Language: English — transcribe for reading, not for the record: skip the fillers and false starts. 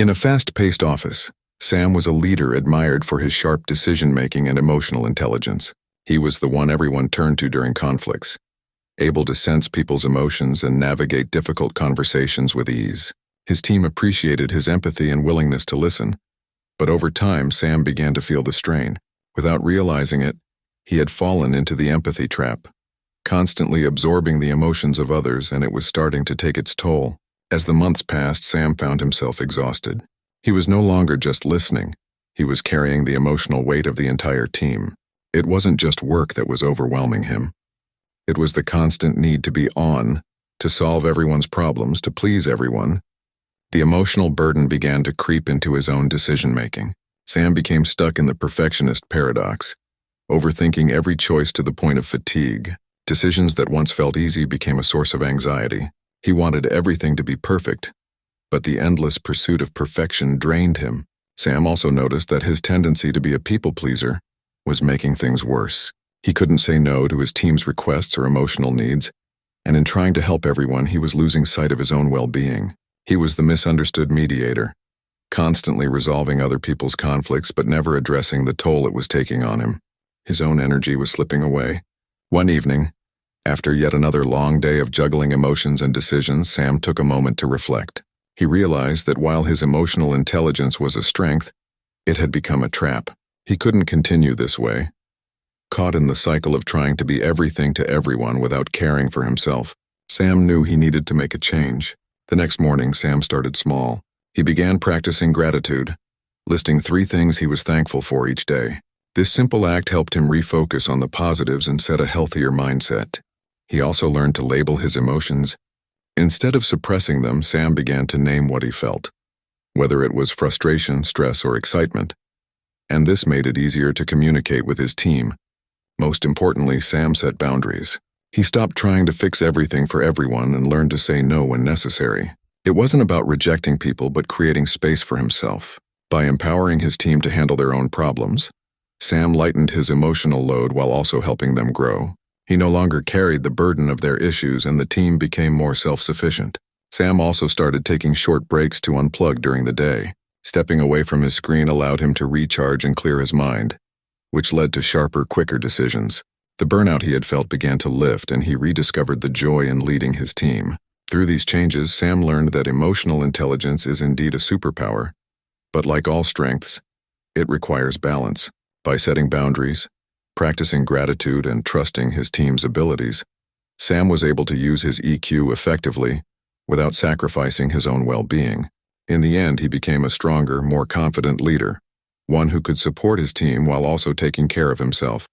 In a fast-paced office, Sam was a leader admired for his sharp decision-making and emotional intelligence. He was the one everyone turned to during conflicts, able to sense people's emotions and navigate difficult conversations with ease. His team appreciated his empathy and willingness to listen, but over time Sam began to feel the strain. Without realizing it, he had fallen into the empathy trap, constantly absorbing the emotions of others, and it was starting to take its toll. As the months passed, Sam found himself exhausted. He was no longer just listening. He was carrying the emotional weight of the entire team. It wasn't just work that was overwhelming him. It was the constant need to be on, to solve everyone's problems, to please everyone. The emotional burden began to creep into his own decision-making. Sam became stuck in the perfectionist paradox, overthinking every choice to the point of fatigue. Decisions that once felt easy became a source of anxiety. He wanted everything to be perfect, but the endless pursuit of perfection drained him. Sam also noticed that his tendency to be a people-pleaser was making things worse. He couldn't say no to his team's requests or emotional needs, and in trying to help everyone, he was losing sight of his own well-being. He was the misunderstood mediator, constantly resolving other people's conflicts but never addressing the toll it was taking on him. His own energy was slipping away. One evening, after yet another long day of juggling emotions and decisions, Sam took a moment to reflect. He realized that while his emotional intelligence was a strength, it had become a trap. He couldn't continue this way, caught in the cycle of trying to be everything to everyone without caring for himself. Sam knew he needed to make a change. The next morning, Sam started small. He began practicing gratitude, listing 3 things he was thankful for each day. This simple act helped him refocus on the positives and set a healthier mindset. He also learned to label his emotions. Instead of suppressing them, Sam began to name what he felt, whether it was frustration, stress, or excitement, and this made it easier to communicate with his team. Most importantly, Sam set boundaries. He stopped trying to fix everything for everyone and learned to say no when necessary. It wasn't about rejecting people, but creating space for himself. By empowering his team to handle their own problems, Sam lightened his emotional load while also helping them grow. He no longer carried the burden of their issues, and the team became more self-sufficient. Sam also started taking short breaks to unplug during the day. Stepping away from his screen allowed him to recharge and clear his mind, which led to sharper, quicker decisions. The burnout he had felt began to lift, and he rediscovered the joy in leading his team. Through these changes, Sam learned that emotional intelligence is indeed a superpower, but like all strengths, it requires balance. By setting boundaries, practicing gratitude, and trusting his team's abilities, Sam was able to use his EQ effectively without sacrificing his own well-being. In the end, he became a stronger, more confident leader, one who could support his team while also taking care of himself.